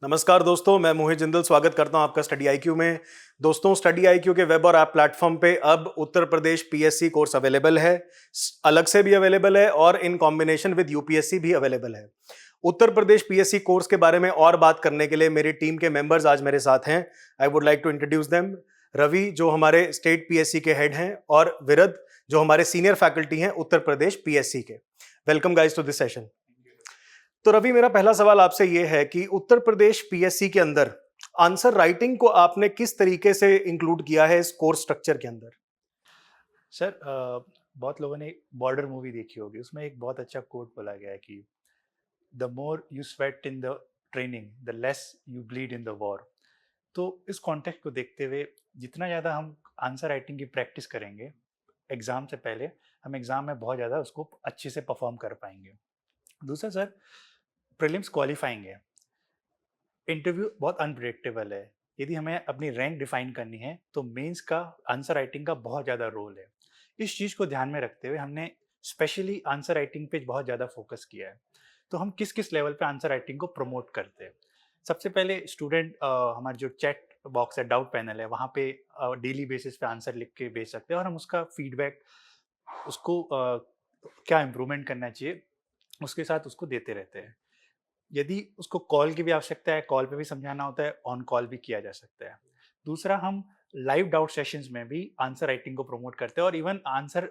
नमस्कार दोस्तों, मैं मोहित जिंदल स्वागत करता हूं आपका स्टडी आईक्यू में। दोस्तों, स्टडी आईक्यू के वेब और ऐप प्लेटफॉर्म पे अब उत्तर प्रदेश पीएससी कोर्स अवेलेबल है। अलग से भी अवेलेबल है और इन कॉम्बिनेशन विद यूपीएससी भी अवेलेबल है। उत्तर प्रदेश पीएससी कोर्स के बारे में और बात करने के लिए मेरी टीम के मेंबर्स आज मेरे साथ हैं। I would like to introduce them. Ravi, जो हमारे स्टेट पीएससी के हेड हैं, और विरद, जो हमारे सीनियर फैकल्टी हैं उत्तर प्रदेश पीएससी के। Welcome guys to this session. तो रवि, मेरा पहला सवाल आपसे ये है कि उत्तर प्रदेश पीएससी के अंदर आंसर राइटिंग को आपने किस तरीके से इंक्लूड किया है इस कोर्स स्ट्रक्चर के अंदर? सर बहुत लोगों ने बॉर्डर मूवी देखी होगी। उसमें एक बहुत अच्छा कोट बोला गया है कि the more you sweat in the training the less you bleed in the war. तो इस कॉन्टेक्स्ट को देखते हुए जितना ज़्यादा हम आंसर राइटिंग की प्रैक्टिस करेंगे एग्ज़ाम से पहले, हम एग्ज़ाम में बहुत ज़्यादा उसको अच्छे से परफॉर्म कर पाएंगे। दूसरा सर, प्रीलिम्स क्वालिफाइंग है। इंटरव्यू बहुत अनप्रिडिक्टेबल है। यदि हमें अपनी रैंक डिफाइन करनी है तो मेंस का आंसर राइटिंग का बहुत ज़्यादा रोल है। इस चीज़ को ध्यान में रखते हुए हमने स्पेशली आंसर राइटिंग पे बहुत ज़्यादा फोकस किया है। तो हम किस किस लेवल पे आंसर राइटिंग को प्रमोट करते हैं। सबसे पहले स्टूडेंट हमारे जो चैट बॉक्स है, डाउट पैनल है, वहाँ पे डेली बेसिस पे आंसर लिख के भेज सकते हैं और हम उसका फीडबैक, उसको क्या इम्प्रूवमेंट करना चाहिए, उसके साथ उसको देते रहते हैं। यदि उसको कॉल की भी आवश्यकता है, कॉल पे भी समझाना होता है, ऑन कॉल भी किया जा सकता है। दूसरा, हम लाइव डाउट सेशंस में भी आंसर राइटिंग को प्रमोट करते हैं और इवन आंसर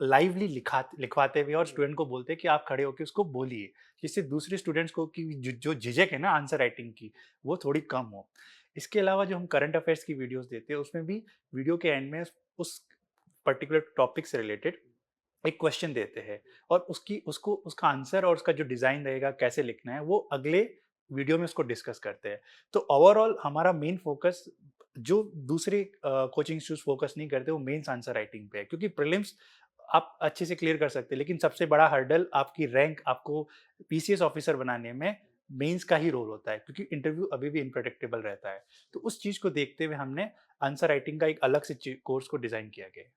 लाइवली लिखवाते हुए और स्टूडेंट को बोलते हैं कि आप खड़े होकर उसको बोलिए, जिससे दूसरे स्टूडेंट्स को की जो झिझक है ना आंसर राइटिंग की, वो थोड़ी कम हो। इसके अलावा जो हम करंट अफेयर्स की वीडियोस देते हैं, उसमें भी वीडियो के एंड में उस पर्टिकुलर टॉपिक से रिलेटेड एक क्वेश्चन देते हैं और उसका आंसर और उसका जो डिज़ाइन रहेगा, कैसे लिखना है, वो अगले वीडियो में उसको डिस्कस करते हैं। तो ओवरऑल हमारा मेन फोकस, जो दूसरे कोचिंग इंस्टीट्यूट फोकस नहीं करते, वो मेंस आंसर राइटिंग पे है, क्योंकि प्रीलिम्स आप अच्छे से क्लियर कर सकते हैं, लेकिन सबसे बड़ा हर्डल आपकी रैंक, आपको पीसीएस ऑफिसर बनाने में मेंस का ही रोल होता है, क्योंकि इंटरव्यू अभी भी इनप्रेडिक्टेबल रहता है। तो उस चीज़ को देखते हुए हमने आंसर राइटिंग का एक अलग से कोर्स को डिज़ाइन किया गया है।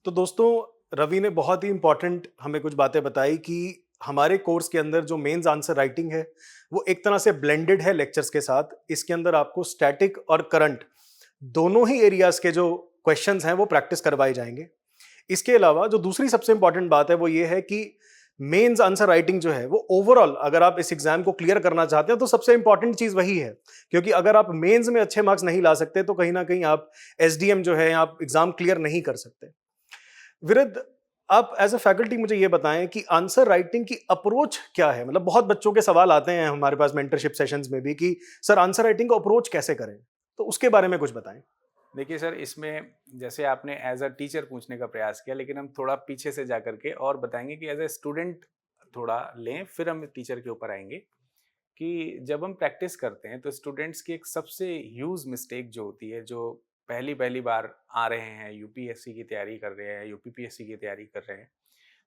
तो दोस्तों, रवि ने बहुत ही इंपॉर्टेंट हमें कुछ बातें बताई कि हमारे कोर्स के अंदर जो मेंस आंसर राइटिंग है वो एक तरह से ब्लेंडेड है लेक्चर्स के साथ। इसके अंदर आपको स्टैटिक और करंट दोनों ही एरियाज के जो क्वेश्चंस हैं वो प्रैक्टिस करवाए जाएंगे। इसके अलावा जो दूसरी सबसे इंपॉर्टेंट बात है वो ये है कि मेंस आंसर राइटिंग जो है वो ओवरऑल, अगर आप इस एग्जाम को क्लियर करना चाहते हैं तो सबसे इंपॉर्टेंट चीज वही है। क्योंकि अगर आप मेंस में अच्छे मार्क्स नहीं ला सकते तो कहीं ना कहीं आप एसडीएम जो है, आप एग्जाम क्लियर नहीं कर सकते। विरुद्ध, आप एज अ फैकल्टी मुझे ये बताएं कि आंसर राइटिंग की अप्रोच क्या है। मतलब बहुत बच्चों के सवाल आते हैं हमारे पास मेंटरशिप सेशंस में भी कि सर आंसर राइटिंग को अप्रोच कैसे करें, तो उसके बारे में कुछ बताएं। देखिए सर, इसमें जैसे आपने एज अ टीचर पूछने का प्रयास किया, लेकिन हम थोड़ा पीछे से जा करके और बताएंगे कि एज अ स्टूडेंट थोड़ा लें, फिर हम टीचर के ऊपर आएंगे। कि जब हम प्रैक्टिस करते हैं तो स्टूडेंट्स की एक सबसे ह्यूज मिस्टेक जो होती है, जो पहली पहली बार आ रहे हैं, यूपीएससी की तैयारी कर रहे हैं, यूपीपीएससी की तैयारी कर रहे हैं,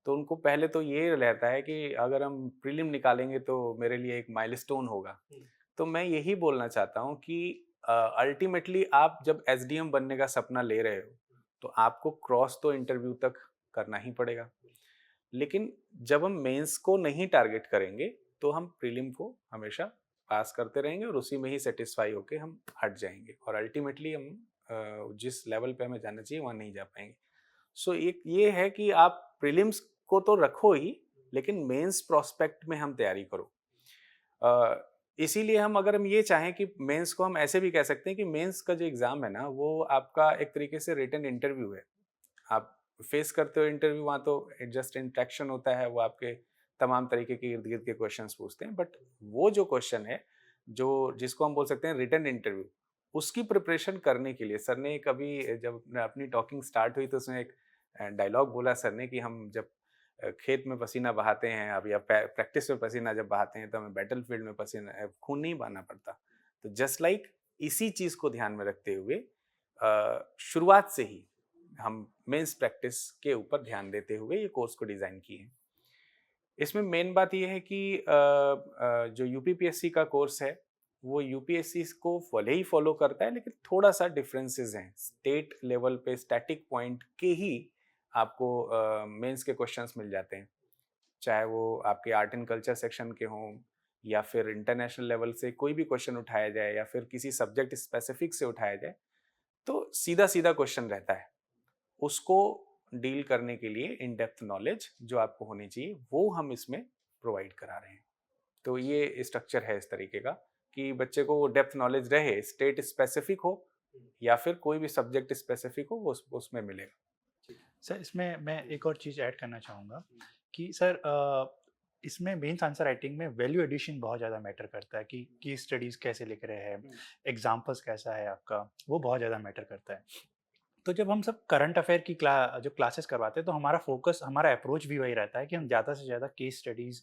तो उनको पहले तो ये रहता है कि अगर हम प्रीलिम निकालेंगे तो मेरे लिए एक माइलस्टोन होगा। तो मैं यही बोलना चाहता हूँ कि अल्टीमेटली आप जब एसडीएम बनने का सपना ले रहे हो तो आपको क्रॉस तो इंटरव्यू तक करना ही पड़ेगा। लेकिन जब हम मेंस को नहीं टारगेट करेंगे तो हम प्रीलिम को हमेशा पास करते रहेंगे और उसी में ही सेटिस्फाई होके हम हट जाएंगे और अल्टीमेटली हम जिस लेवल पे हमें जाना चाहिए वहाँ नहीं जा पाएंगे। सो एक ये है कि आप प्रीलिम्स को तो रखो ही, लेकिन मेंस प्रोस्पेक्ट में हम तैयारी करो। इसीलिए हम ये चाहें कि मेंस को हम ऐसे भी कह सकते हैं कि मेंस का जो एग्ज़ाम है ना, वो आपका एक तरीके से रिटन इंटरव्यू है। आप फेस करते हो इंटरव्यू, वहाँ तो जस्ट इंटरेक्शन होता है, वो आपके तमाम तरीके के इर्द-गिर्द के क्वेश्चंस पूछते हैं। बट वो जो क्वेश्चन है, जो जिसको हम बोल सकते हैं रिटन इंटरव्यू, उसकी प्रिपरेशन करने के लिए सर ने कभी, जब अपनी टॉकिंग स्टार्ट हुई तो उसमें एक डायलॉग बोला सर ने कि हम जब खेत में पसीना बहाते हैं अब, या प्रैक्टिस में पसीना जब बहाते हैं तो हमें बैटलफील्ड में पसीना खून नहीं बहाना पड़ता। तो जस्ट लाइक इसी चीज़ को ध्यान में रखते हुए शुरुआत से ही हम मेंस प्रैक्टिस के ऊपर ध्यान देते हुए ये कोर्स को डिज़ाइन किए हैं। इसमें मेन बात ये है कि जो यूपीपीएससी का कोर्स है, वो यूपीएससी को भले ही फॉलो करता है, लेकिन थोड़ा-सा डिफरेंसेस हैं। स्टेट लेवल पे स्टैटिक पॉइंट के ही आपको मेंस के क्वेश्चंस मिल जाते हैं। चाहे वो आपके आर्ट एंड कल्चर सेक्शन के हों, या फिर इंटरनेशनल लेवल से कोई भी क्वेश्चन उठाया जाए या फिर किसी सब्जेक्ट स्पेसिफिक से उठाया जाए, तो सीधा सीधा क्वेश्चन रहता है। उसको डील करने के लिए इन डेप्थ नॉलेज जो आपको होनी चाहिए वो हम इसमें प्रोवाइड करा रहे हैं। तो ये स्ट्रक्चर है इस तरीके का कि बच्चे को वो डेप्थ नॉलेज रहे, स्टेट स्पेसिफिक हो या फिर कोई भी सब्जेक्ट स्पेसिफिक हो, वो उसमें मिलेगा। सर इसमें मैं एक और चीज़ ऐड करना चाहूँगा कि सर इसमें मेंस आंसर राइटिंग में वैल्यू एडिशन बहुत ज़्यादा मैटर करता है कि केस स्टडीज़ कैसे लिख रहे हैं, एग्जाम्पल्स कैसा है आपका, वो बहुत ज़्यादा मैटर करता है। तो जब हम सब करंट अफेयर की जो क्लासेस करवाते हैं तो हमारा फोकस, हमारा अप्रोच भी वही रहता है कि हम ज़्यादा से ज़्यादा केस स्टडीज़,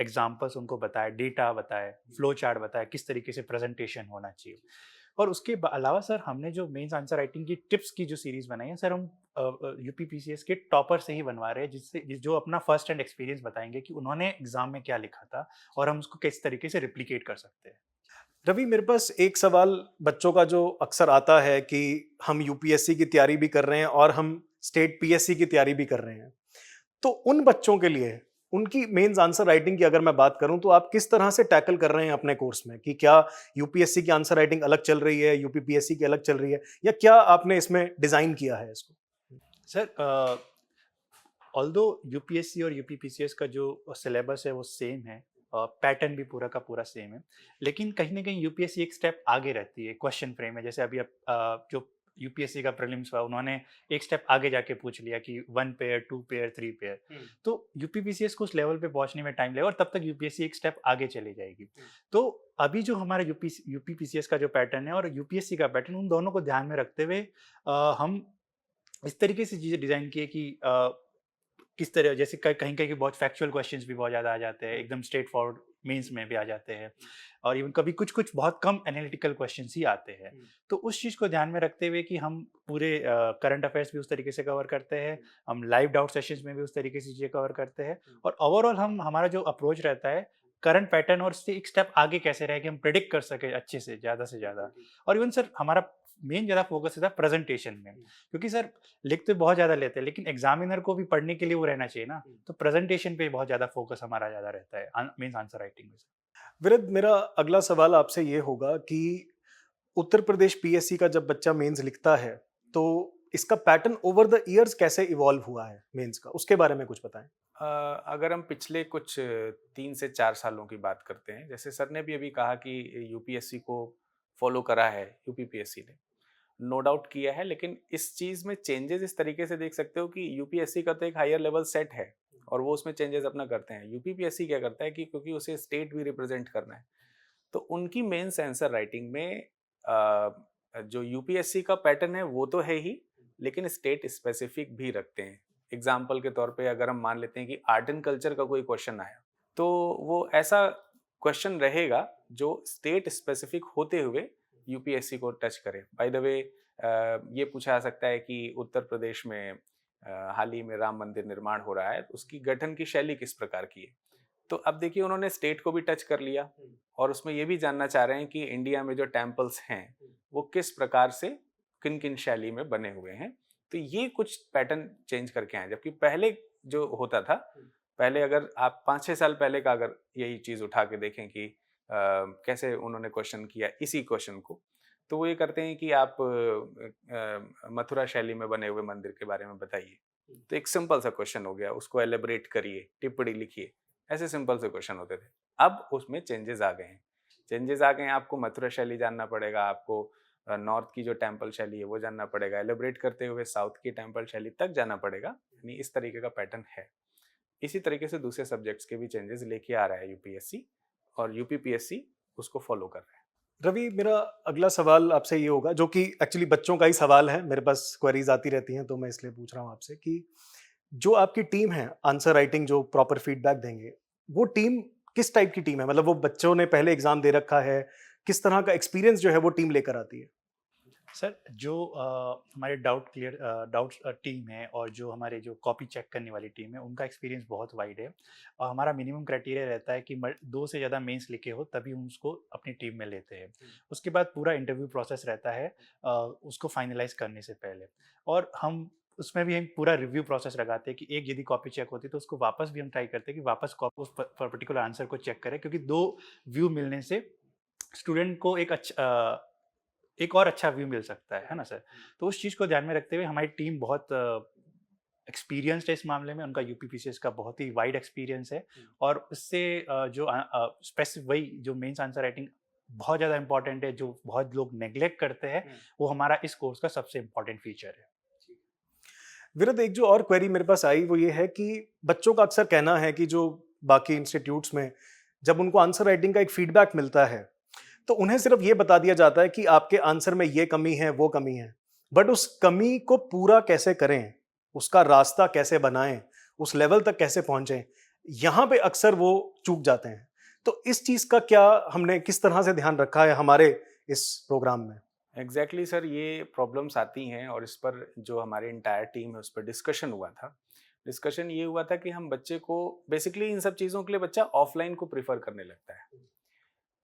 एग्जाम्पल्स उनको बताएं, डेटा बताएं, फ्लो चार्ट बताएं, किस तरीके से प्रेजेंटेशन होना चाहिए। और उसके अलावा सर हमने जो मेंस आंसर राइटिंग की टिप्स की जो सीरीज़ बनाई है सर, हम यूपीपीसीएस के टॉपर से ही बनवा रहे हैं, जो अपना फर्स्ट हैंड एक्सपीरियंस बताएंगे कि उन्होंने एग्जाम में क्या लिखा था और हम उसको किस तरीके से रिप्लिकेट कर सकते हैं। रवि, मेरे पास एक सवाल बच्चों का जो अक्सर आता है कि हम यूपीएससी की तैयारी भी कर रहे हैं और हम स्टेट पीएससी की तैयारी भी कर रहे हैं, तो उन बच्चों के लिए उनकी मेंस आंसर राइटिंग की अगर मैं बात करूं तो आप किस तरह से टैकल कर रहे हैं अपने कोर्स में कि क्या यूपीएससी की आंसर राइटिंग अलग चल रही है, यूपीपीएससी की अलग चल रही है, या क्या आपने इसमें डिजाइन किया है इसको? सर ऑल्दो यूपीएससी और यूपीपीसीएस का जो सिलेबस है वो सेम है, पैटर्न भी पूरा का पूरा सेम है, लेकिन कहीं ना कहीं यूपीएससी एक स्टेप आगे रहती है क्वेश्चन फ्रेम में। जैसे अभी जो यूपीएससी का प्रीलिम्स हुआ, उन्होंने एक स्टेप आगे जाके पूछ लिया कि 1 पेयर, 2 पेयर, 3 पेयर। तो यूपीपीसीएस को उस लेवल पे पहुंचने में टाइम लगेगा और तब तक यूपीएससी एक स्टेप आगे चली जाएगी। तो अभी जो हमारा यूपीपीसीएस का जो पैटर्न है और यूपीएससी का पैटर्न, उन दोनों को ध्यान में रखते हुए हम इस तरीके से चीज़ें डिज़ाइन किए कि किस तरह, जैसे कहीं कहीं बहुत फैक्चुअल क्वेश्चंस भी बहुत ज़्यादा आ जाते हैं, एकदम स्ट्रेट फॉरवर्ड मेंस में भी आ जाते हैं, और इवन कभी कुछ कुछ बहुत कम एनालिटिकल क्वेश्चंस ही आते हैं। तो उस चीज़ को ध्यान में रखते हुए कि हम पूरे करंट अफेयर्स भी उस तरीके से कवर करते हैं, हम लाइव डाउट सेशंस में भी उस तरीके से चीज़ें कवर करते हैं, और ओवरऑल हमारा जो अप्रोच रहता है करंट पैटर्न और उससे एक स्टेप आगे कैसे रहे कि हम प्रिडिक्ट कर सके अच्छे से ज़्यादा। और इवन सर हमारा मेन ज़्यादा फोकस रहता है प्रेजेंटेशन में, क्योंकि सर लिख तो बहुत ज़्यादा लेते हैं लेकिन एग्जामिनर को भी पढ़ने के लिए वो रहना चाहिए ना, तो प्रेजेंटेशन पे बहुत ज़्यादा फोकस हमारा ज़्यादा रहता है मीन्स आंसर राइटिंग में। विरद, मेरा अगला सवाल आपसे ये होगा कि उत्तर प्रदेश पीएससी का जब बच्चा मेंस लिखता है तो इसका पैटर्न ओवर द इयर्स कैसे इवॉल्व हुआ है मेंस का, उसके बारे में कुछ बताएं। अगर हम पिछले कुछ 3 से 4 सालों की बात करते हैं, जैसे सर ने भी अभी कहा कि यूपीएससी को फॉलो करा है यूपीपीएससी ने, नो डाउट किया है, लेकिन इस चीज़ में चेंजेस इस तरीके से देख सकते हो कि यूपीएससी का तो एक हायर लेवल सेट है और वो उसमें चेंजेस अपना करते हैं। यूपीपीएससी क्या करता है कि क्योंकि उसे स्टेट भी रिप्रेजेंट करना है, तो उनकी मेंस आंसर राइटिंग में जो यूपीएससी का पैटर्न है वो तो है ही, लेकिन स्टेट स्पेसिफिक भी रखते हैं। एग्जाम्पल के तौर पे अगर हम मान लेते हैं कि आर्ट एंड कल्चर का कोई क्वेश्चन आया, तो वो ऐसा क्वेश्चन रहेगा जो स्टेट स्पेसिफिक होते हुए यूपीएससी को टच करे। बाय द वे, ये पूछा जा सकता है कि उत्तर प्रदेश में हाल ही में राम मंदिर निर्माण हो रहा है, तो उसकी गठन की शैली किस प्रकार की है। तो अब देखिए, उन्होंने स्टेट को भी टच कर लिया और उसमें ये भी जानना चाह रहे हैं कि इंडिया में जो टेम्पल्स हैं वो किस प्रकार से, किन किन शैली में बने हुए हैं। तो ये कुछ पैटर्न चेंज करके आए, जबकि पहले जो होता था, पहले अगर आप 5-6 साल पहले का अगर यही चीज़ उठा के देखें कि कैसे उन्होंने क्वेश्चन किया इसी क्वेश्चन को, तो वो ये करते हैं कि आप मथुरा शैली में बने हुए मंदिर के बारे में बताइए। तो एक सिंपल सा क्वेश्चन हो गया, उसको एलेबरेट करिए, टिप्पणी लिखिए, ऐसे सिंपल से क्वेश्चन होते थे। अब उसमें चेंजेस आ गए हैं, आपको मथुरा शैली जानना पड़ेगा, आपको नॉर्थ की जो टेम्पल शैली है वो जानना पड़ेगा, एलेबरेट करते हुए साउथ की टेम्पल शैली तक जाना पड़ेगा। यानी इस तरीके का पैटर्न है। इसी तरीके से दूसरे सब्जेक्ट्स के भी चेंजेस लेके आ रहा है यूपीएससी, और यूपीपीएससी उसको फॉलो कर रहा है। रवि, मेरा अगला सवाल आपसे ये होगा, जो कि एक्चुअली बच्चों का ही सवाल है, मेरे पास क्वेरीज आती रहती हैं तो मैं इसलिए पूछ रहा हूँ आपसे कि जो आपकी टीम है आंसर राइटिंग जो प्रॉपर फीडबैक देंगे, वो टीम किस टाइप की टीम है? मतलब वो बच्चों ने पहले एग्जाम दे रखा है, किस तरह का एक्सपीरियंस जो है वो टीम लेकर आती है? सर जो हमारे डाउट टीम है और जो हमारे जो कॉपी चेक करने वाली टीम है, उनका एक्सपीरियंस बहुत वाइड है, और हमारा मिनिमम क्राइटेरिया रहता है कि 2 से ज़्यादा मेंस लिखे हो तभी हम उसको अपनी टीम में लेते हैं। उसके बाद पूरा इंटरव्यू प्रोसेस रहता है उसको फाइनलाइज करने से पहले, और हम उसमें भी हम पूरा रिव्यू प्रोसेस लगाते हैं कि एक यदि कॉपी चेक होती है तो उसको वापस भी हम ट्राई करते हैं कि वापस कॉपी उस पर्टिकुलर आंसर को चेक करें, क्योंकि 2 व्यू मिलने से स्टूडेंट को एक और अच्छा व्यू मिल सकता है ना सर? तो उस चीज़ को ध्यान में रखते हुए हमारी टीम बहुत एक्सपीरियंस्ड है इस मामले में, उनका यूपीपीसीएस का बहुत ही वाइड एक्सपीरियंस है और उससे जो स्पेसिफिक वही जो मेंस आंसर राइटिंग बहुत ज़्यादा इंपॉर्टेंट है, जो बहुत लोग नेग्लेक्ट करते हैं, वो हमारा इस कोर्स का सबसे इम्पोर्टेंट फीचर है। विरद, एक जो और क्वेरी मेरे पास आई वो ये है कि बच्चों का अक्सर कहना है कि जो बाकी इंस्टीट्यूट्स में जब उनको आंसर राइटिंग का एक फीडबैक मिलता है तो उन्हें सिर्फ ये बता दिया जाता है कि आपके आंसर में ये कमी है वो कमी है, बट उस कमी को पूरा कैसे करें, उसका रास्ता कैसे बनाएं, उस लेवल तक कैसे पहुंचें, यहाँ पे अक्सर वो चूक जाते हैं। तो इस चीज का क्या हमने किस तरह से ध्यान रखा है हमारे इस प्रोग्राम में? एग्जैक्टली सर, ये प्रॉब्लम्स आती हैं और इस पर जो हमारी इंटायर टीम है उस पर डिस्कशन हुआ था। डिस्कशन ये हुआ था कि हम बच्चे को बेसिकली इन सब चीज़ों के लिए बच्चा ऑफलाइन को प्रिफर करने लगता है,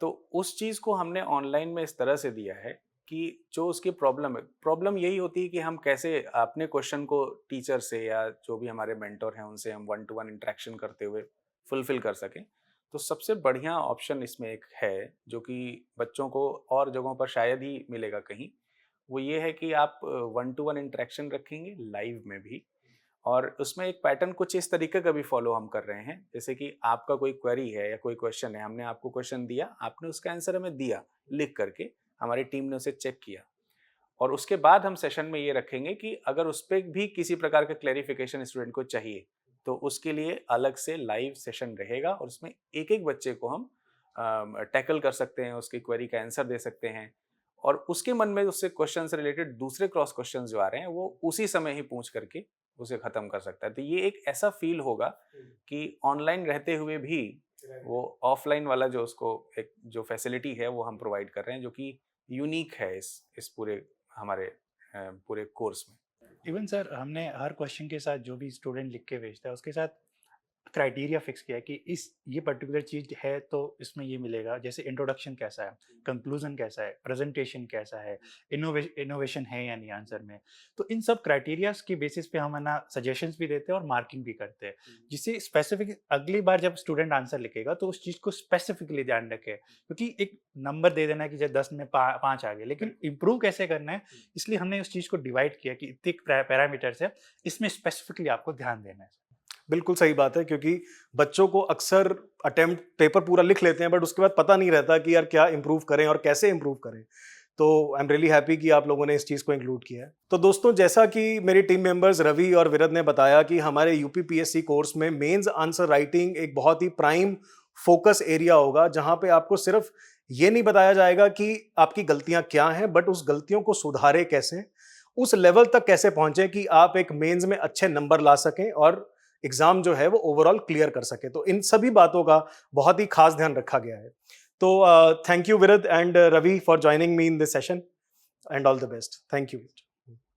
तो उस चीज़ को हमने ऑनलाइन में इस तरह से दिया है कि जो उसकी प्रॉब्लम है, प्रॉब्लम यही होती है कि हम कैसे अपने क्वेश्चन को टीचर से या जो भी हमारे मेंटर हैं उनसे हम 1-to-1 इंटरेक्शन करते हुए फुलफिल कर सकें। तो सबसे बढ़िया ऑप्शन इसमें एक है जो कि बच्चों को और जगहों पर शायद ही मिलेगा कहीं, वो ये है कि आप 1-to-1 इंटरेक्शन रखेंगे लाइव में भी, और उसमें एक पैटर्न कुछ इस तरीके का भी फॉलो हम कर रहे हैं, जैसे कि आपका कोई क्वेरी है या कोई क्वेश्चन है, हमने आपको क्वेश्चन दिया, आपने उसका आंसर हमें दिया लिख करके, हमारी टीम ने उसे चेक किया और उसके बाद हम सेशन में ये रखेंगे कि अगर उस पर भी किसी प्रकार का क्लैरिफिकेशन स्टूडेंट को चाहिए तो उसके लिए अलग से लाइव सेशन रहेगा और उसमें एक एक बच्चे को हम टैकल कर सकते हैं, उसकी क्वेरी का आंसर दे सकते हैं और उसके मन में उससे क्वेश्चन से रिलेटेड दूसरे क्रॉस क्वेश्चन जो आ रहे हैं वो उसी समय ही पूछ करके उसे खत्म कर सकता है। तो ये एक ऐसा फील होगा कि ऑनलाइन रहते हुए भी वो ऑफलाइन वाला जो उसको एक जो फैसिलिटी है वो हम प्रोवाइड कर रहे हैं, जो कि यूनिक है इस पूरे हमारे पूरे कोर्स में। इवन सर हमने हर क्वेश्चन के साथ जो भी स्टूडेंट लिख के भेजता है उसके साथ क्राइटेरिया फिक्स किया है कि ये पर्टिकुलर चीज़ है तो इसमें ये मिलेगा, जैसे इंट्रोडक्शन कैसा है, कंक्लूजन कैसा है, प्रेजेंटेशन कैसा है, इनोवेशन है या नहीं आंसर में। तो इन सब क्राइटेरियाज की बेसिस पे हम है ना सजेशंस भी देते हैं और मार्किंग भी करते हैं, जिससे स्पेसिफिक अगली बार जब स्टूडेंट आंसर लिखेगा तो उस चीज़ को स्पेसिफिकली ध्यान रखे, क्योंकि एक नंबर दे देना कि जब 10 में 5 आ गए, लेकिन इम्प्रूव कैसे करना है, इसलिए हमने उस चीज़ को डिवाइड किया कि इतने पैरामीटर्स है, इसमें स्पेसिफिकली आपको ध्यान देना है। बिल्कुल सही बात है, क्योंकि बच्चों को अक्सर अटेम्प्ट पेपर पूरा लिख लेते हैं बट उसके बाद पता नहीं रहता कि यार क्या इंप्रूव करें और कैसे इंप्रूव करें। तो आई एम रियली हैप्पी कि आप लोगों ने इस चीज़ को इंक्लूड किया है। तो दोस्तों, जैसा कि मेरे टीम मेंबर्स रवि और विरद ने बताया कि हमारे यूपीपीएससी कोर्स में मेंस आंसर राइटिंग एक बहुत ही प्राइम फोकस एरिया होगा, जहां पे आपको सिर्फ ये नहीं बताया जाएगा कि आपकी गलतियां क्या हैं, बट उस गलतियों को सुधारे कैसे, उस लेवल तक कैसे पहुंचे कि आप एक मेंस में अच्छे नंबर ला सकें और एग्जाम जो है वो ओवरऑल क्लियर कर सके। तो इन सभी बातों का बहुत ही खास ध्यान रखा गया है। तो thank you Virad and Ravi for joining me in this session and all the best. Thank you.